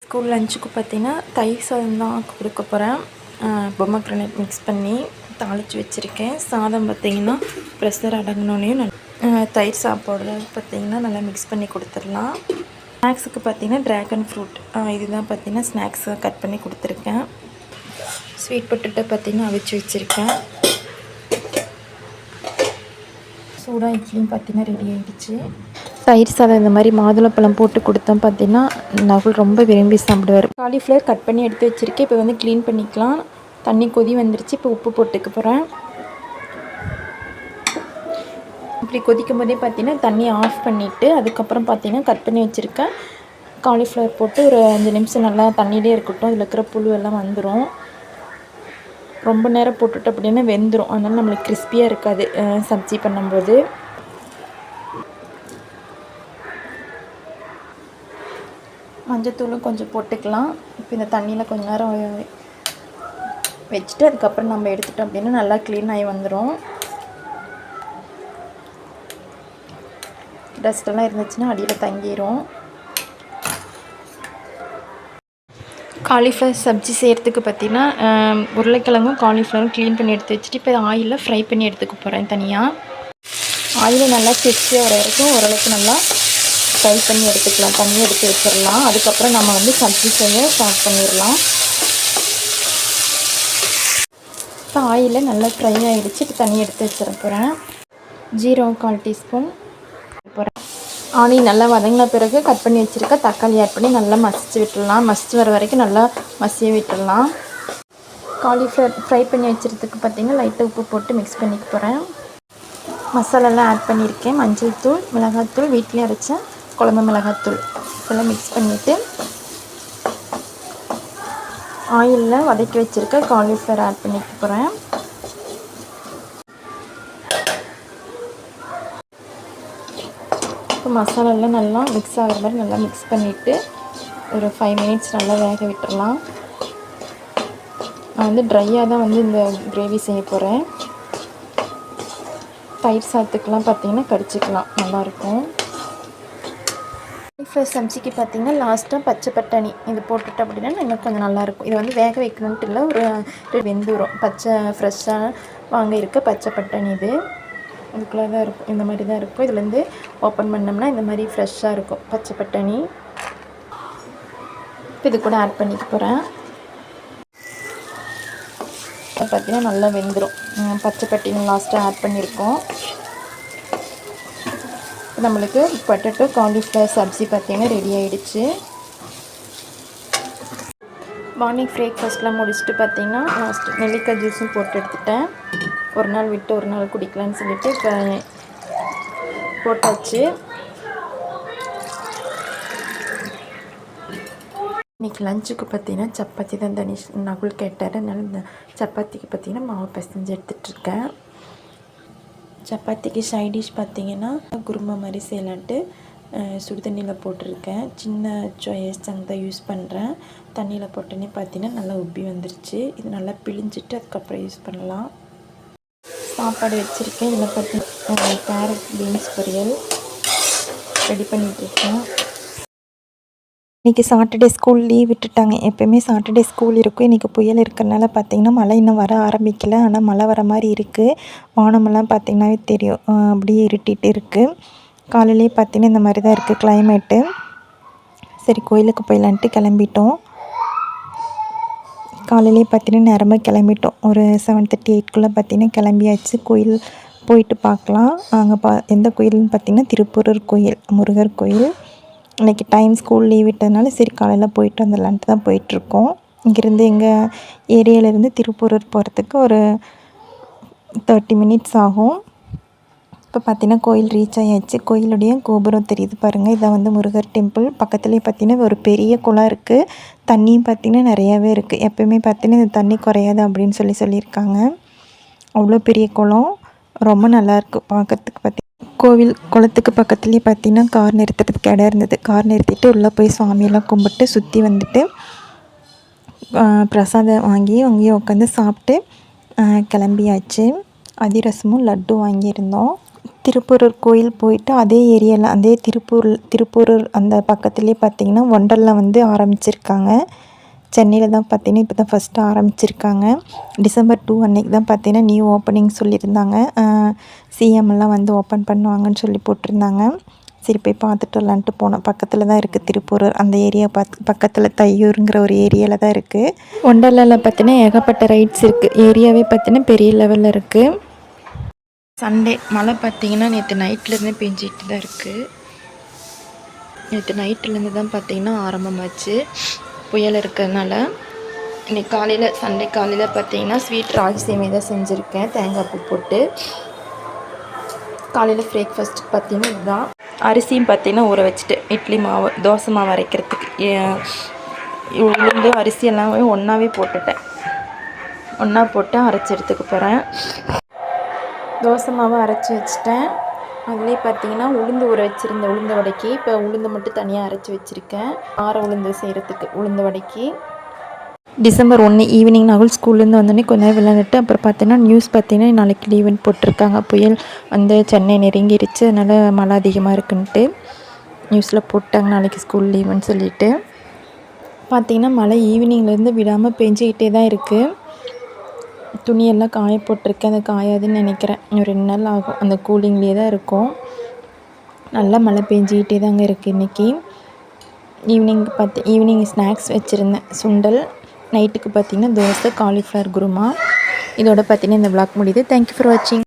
School லஞ்சுக்கு பார்த்தீங்கன்னா தயிர் சாதம் தான் கொடுக்க போகிறேன். பொமக்ரனேட் மிக்ஸ் பண்ணி தாளித்து வச்சுருக்கேன். சாதம் பார்த்திங்கன்னா ப்ரெஷர் அடங்கினோடனையும் தயிர் சாப்பாடு பார்த்திங்கன்னா நல்லா மிக்ஸ் பண்ணி கொடுத்துடலாம். ஸ்நாக்ஸுக்கு பார்த்திங்கன்னா ட்ராகன் ஃப்ரூட் இதுதான் பார்த்திங்கன்னா ஸ்நாக்ஸை கட் பண்ணி கொடுத்துருக்கேன். ஸ்வீட் பொட்டேட்டோ பார்த்திங்கன்னா அவிச்சு வச்சுருக்கேன். சூடாக இட்லியும் பார்த்திங்கன்னா ரெடி ஆகிடுச்சு. தயிர் சாதம் இந்த மாதிரி மாதுளப்பழம் போட்டு கொடுத்தோம் பார்த்திங்கன்னா நகுல் ரொம்ப விரும்பி சாப்பிடுவார். காலிஃப்ளவர் கட் பண்ணி எடுத்து வச்சுருக்கேன். இப்போ வந்து க்ளீன் பண்ணிக்கலாம். தண்ணி கொதி வந்துருச்சு. இப்போ உப்பு போட்டுக்க போகிறேன். இப்படி கொதிக்கும் போதே பார்த்திங்கன்னா தண்ணி ஆஃப் பண்ணிவிட்டு அதுக்கப்புறம் பார்த்திங்கன்னா கட் பண்ணி வச்சுருக்கேன் காலிஃப்ளவர் போட்டு ஒரு 5 நிமிஷம் நல்லா தண்ணியிலே இருக்கட்டும். அதில் இருக்கிற புழு எல்லாம் வந்துடும். ரொம்ப நேரம் போட்டுட்டு அப்படின்னா வெந்துடும். அதனால் நம்மளுக்கு கிறிஸ்பியாக இருக்காது சப்ஜி பண்ணும்போது. மஞ்சத்தூளும் கொஞ்சம் போட்டுக்கலாம். இப்போ இந்த தண்ணியில் கொஞ்சம் நேரம் வச்சுட்டு அதுக்கப்புறம் நம்ம எடுத்துட்டோம் அப்படின்னா நல்லா க்ளீன் ஆகி வந்துடும். டஸ்ட்டெல்லாம் இருந்துச்சுன்னா அடியில் தங்கிடும். காலிஃப்ளவர் சப்ஜி செய்கிறதுக்கு பார்த்திங்கன்னா உருளைக்கிழங்கும் காலிஃப்ளவரும் க்ளீன் பண்ணி எடுத்து வச்சுட்டு இப்போ ஆயிலில் ஃப்ரை பண்ணி எடுத்துக்க போகிறேன். தனியாக ஆயில் நல்லா கிறிஸ்பியாக வர வரைக்கும் ஓரளவுக்கு நல்லா ஃப்ரை பண்ணி எடுத்துக்கலாம். தண்ணி எடுத்து வச்சிடலாம். அதுக்கப்புறம் நம்ம வந்து சப்ஜி செய்ய ஸ்டார்ட் பண்ணிடலாம். இப்போ ஆயிலில் நல்லா ஃப்ரை ஆகிடுச்சு. இப்போ தண்ணி எடுத்து வச்சிட போகிறேன். ஜீரகம் 1/4 டீஸ்பூன் போகிறேன். ஆனியன் நல்லா வதங்கின பிறகு கட் பண்ணி வச்சுருக்க தக்காளி ஆட் பண்ணி நல்லா மசிச்சு விட்டுடலாம். மசிச்சு வர வரைக்கும் நல்லா மசிய விட்டுடலாம். காலிஃப்ளவர் ஃப்ரை பண்ணி வச்சுருக்கிறதுக்கு பார்த்திங்கன்னா லைட்டாக உப்பு போட்டு மிக்ஸ் பண்ணிக்க போகிறேன். மசாலாலாம் ஆட் பண்ணியிருக்கேன். மஞ்சள் தூள், மிளகாத்தூள், வீட்டிலே அரைச்ச குழம்பு மிளகாத்தூள் இதெல்லாம் மிக்ஸ் பண்ணிவிட்டு ஆயிலில் வதக்கி வச்சுருக்க காலிஃப்ளவர் ஆட் பண்ணிக்க போகிறேன். இப்போ மசாலாலாம் நல்லா மிக்ஸ் ஆகிற மாதிரி நல்லா மிக்ஸ் பண்ணிவிட்டு ஒரு 5 மினிட்ஸ் நல்லா வேக விட்டுடலாம். நான் வந்து ட்ரையாக தான் வந்து இந்த கிரேவி செய்ய போகிறேன். தயிர் சாதத்துக்கெலாம் பார்த்திங்கன்னா கடிச்சிக்கலாம், நல்லாயிருக்கும். காலிஃப்ளவர் சப்ஜிக்கு பார்த்திங்கன்னா லாஸ்ட்டாக பச்சை பட்டாணி இது போட்டுட்டு அப்படின்னா இன்னும் கொஞ்சம் நல்லாயிருக்கும். இதை வந்து வேக வைக்கணுன்ட்டு இல்லை, ஒரு வெந்துடும். பச்சை ஃப்ரெஷ்ஷாக வாங்க இருக்க பச்சை பட்டாணி இது இதுக்குள்ளே தான் இருக்கும். இந்த மாதிரி தான் இருக்கும். இதுலேருந்து ஓப்பன் பண்ணோம்னா இந்த மாதிரி ஃப்ரெஷ்ஷாக இருக்கும் பச்சை பட்டாணி. இப்போ இது கூட ஆட் பண்ணிக்க போகிறேன். பார்த்திங்கன்னா நல்லா வெந்துடும். பச்சை பட்டாணி லாஸ்ட்டாக ஆட் பண்ணியிருக்கோம். நம்மளுக்கு பொட்டேட்டோ காலிஃப்ளவர் சப்ஜி பார்த்திங்கன்னா ரெடி ஆகிடுச்சு. மார்னிங் பிரேக்ஃபாஸ்ட்லாம் முடிச்சுட்டு பார்த்திங்கன்னா லாஸ்ட் நெல்லிக்காய் ஜூஸும் போட்டு எடுத்துட்டேன். ஒரு நாள் விட்டு ஒரு நாள் குடிக்கலான்னு சொல்லிட்டு இப்போ போட்டாச்சு. இன்றைக்கி லஞ்சுக்கு பார்த்திங்கன்னா சப்பாத்தி தான் தனிஷ் நகுல் கேட்டார். அதனால இந்த சப்பாத்திக்கு பார்த்திங்கன்னா மாவு பிசைஞ்சு எடுத்துகிட்ருக்கேன். சப்பாத்திக்கு சைட் டிஷ் பார்த்திங்கன்னா குருமா மாதிரி செய்யலான்ட்டு சுடு தண்ணியில் போட்டிருக்கேன். சின்ன சோயஸ் சங்க் தான் யூஸ் பண்ணுறேன். தண்ணியில் போட்டோன்னே பார்த்திங்கன்னா நல்லா உப்பி வந்துருச்சு. இது நல்லா பிழிஞ்சிட்டு அதுக்கப்புறம் யூஸ் பண்ணலாம். சாப்பாடு வச்சுருக்கேன். இதில் பார்த்திங்கன்னா கேரட் பீன்ஸ் பொரியல் ரெடி பண்ணிகிட்ருக்கேன். இன்றைக்கி சாட்டர்டே ஸ்கூல் லீவ் விட்டுட்டாங்க. எப்போயுமே சாட்டர்டே ஸ்கூல் இருக்கும். இன்றைக்கி புயல் இருக்கிறனால பார்த்திங்கன்னா மழை இன்னும் வர ஆரம்பிக்கலை. ஆனால் மழை வர மாதிரி இருக்குது. வானமெல்லாம் பார்த்திங்கனாவே தெரியும், அப்படியே இருட்டிகிட்டு இருக்குது. காலையிலே பார்த்திங்கன்னா இந்த மாதிரி தான் இருக்குது கிளைமேட்டு. சரி கோயிலுக்கு போயிடலான்ட்டு கிளம்பிட்டோம். காலையிலே பார்த்திங்கன்னா நேரமாக கிளம்பிட்டோம். ஒரு 7:30 8 பார்த்திங்கன்னா கிளம்பியாச்சு. கோயில் போயிட்டு பார்க்கலாம். அங்கே எந்த கோயில்னு பார்த்திங்கன்னா திருப்பூரூர் கோயில், முருகர் கோயில். இன்றைக்கி டைம் ஸ்கூல் லீவ் விட்டதுனால சரி காலையில் போயிட்டு வந்துடலான்ட்டு தான் போயிட்டுருக்கோம். இங்கேருந்து எங்கள் ஏரியாவிலேருந்து திருப்பூரூர் போகிறதுக்கு ஒரு 30 மினிட்ஸ் ஆகும். இப்போ பார்த்திங்கன்னா கோயில் ரீச் ஆகியாச்சு. கோயிலுடைய கோபுரம் தெரியுது பாருங்கள். இதை வந்து முருகர் டெம்பிள். பக்கத்துலேயே பார்த்திங்கன்னா ஒரு பெரிய குளம் இருக்குது. தண்ணியும் பார்த்திங்கன்னா நிறையாவே இருக்குது. எப்போயுமே பார்த்திங்கன்னா இந்த தண்ணி குறையாது அப்படின்னு சொல்லியிருக்காங்க. அவ்வளோ பெரிய குளம், ரொம்ப நல்லாயிருக்கு பார்க்குறதுக்கு. பார்த்திங்கன்னா கோவில் குளத்துக்கு பக்கத்துலேயே பார்த்திங்கன்னா கார் நிறுத்துறதுக்கு இடம் இருந்தது. கார் நிறுத்திட்டு உள்ளே போய் சாமியெல்லாம் கும்பிட்டு சுற்றி வந்துட்டு பிரசாதம் வாங்கி அங்கேயே உட்காந்து சாப்பிட்டு கிளம்பியாச்சு. அதிரசமும் லட்டு வாங்கியிருந்தோம். திருப்பூரூர் கோயில் போயிட்டு அதே ஏரியாவில் அதே திருப்பூரூர் அந்த பக்கத்துலேயே பார்த்திங்கன்னா ஒண்டரில் வந்து ஆரம்பிச்சிருக்காங்க. சென்னையில் தான் பார்த்திங்கன்னா இப்போ தான் ஃபஸ்ட்டு ஆரம்பிச்சிருக்காங்க. December 2 அன்னைக்கு தான் பார்த்திங்கன்னா நியூ ஓப்பனிங் சொல்லியிருந்தாங்க. சிஎம் எல்லாம் வந்து ஓப்பன் பண்ணுவாங்கன்னு சொல்லி போட்டிருந்தாங்க. சரி போய் பார்த்துட்டு வரலான்ட்டு போனோம். பக்கத்தில் தான் இருக்குது திருப்பூரூர். அந்த ஏரியா பக்கத்தில் தையூருங்கிற ஒரு ஏரியாவில் தான் இருக்குது. ஒண்டர்லாவில் பார்த்தீங்கன்னா ஏகப்பட்ட ரைட்ஸ் இருக்குது. ஏரியாவே பார்த்தீங்கன்னா பெரிய லெவலில் இருக்குது. சண்டே மழை பார்த்திங்கன்னா நேற்று நைட்லேருந்து பெஞ்சிட்டு தான் இருக்குது. நேற்று நைட்லேருந்து தான் பார்த்திங்கன்னா ஆரம்பமாச்சு புயல் இருக்கிறதுனால. இன்றைக்கி காலையில் சண்டே காலையில் பார்த்திங்கன்னா ஸ்வீட் ராகி சேமியா தான் செஞ்சுருக்கேன் தேங்காய் பூ போட்டு. காலையில் பிரேக்ஃபாஸ்ட்டுக்கு பார்த்திங்கன்னா இதுதான். அரிசியும் பார்த்திங்கன்னா ஊற வச்சுட்டு இட்லி மாவு தோசை மாவு அரைக்கிறதுக்கு உளுந்து அரிசி எல்லாமே ஒன்றாவே போட்டுட்டேன். ஒன்றா போட்டு அரைச்சி எடுத்துக்க போகிறேன். தோசை மாவு அரைச்சி வச்சுட்டேன். அதுலேயே பார்த்திங்கன்னா உளுந்து ஊற வச்சுருந்த உளுந்த வடைக்கு இப்போ உளுந்து மட்டும் தனியாக அரைச்சி வச்சுருக்கேன். உளுந்து செய்கிறதுக்கு உளுந்த வடைக்கு. December 1 ஈவினிங் நகுல் ஸ்கூல்லேருந்து வந்தோடனே கொஞ்ச நேரம் விளையாண்டுட்டு அப்புறம் பார்த்தீங்கன்னா நியூஸ் பார்த்தீங்கன்னா நாளைக்கு லீவுன்னு போட்டிருக்காங்க. புயல் வந்து சென்னை நெருங்கிடுச்சு, அதனால் மழை அதிகமாக இருக்குன்ட்டு நியூஸில் போட்டாங்க. நாளைக்கு ஸ்கூல் லீவுன்னு சொல்லிட்டு பார்த்திங்கன்னா மழை ஈவினிங்லேருந்து விடாமல் பெஞ்சிக்கிட்டே தான் இருக்குது. துணியெல்லாம் காய போட்டிருக்கேன். அது காயாதுன்னு நினைக்கிறேன். இன்னும் 2 நாள் ஆகும். அந்த கூலிங்லேயே தான் இருக்கும். நல்லா மழை பெஞ்சிக்கிட்டே தாங்க இருக்குது இன்றைக்கி. ஈவினிங் ஸ்நாக்ஸ் வச்சுருந்தேன். சுண்டல். நைட்டுக்கு பார்த்திங்கன்னா தோசை காலிஃப்ளவர் குருமா. இதோட பார்த்திங்கன்னா இந்த விளாக் முடியுது. தேங்க்யூ ஃபார் வாட்சிங்.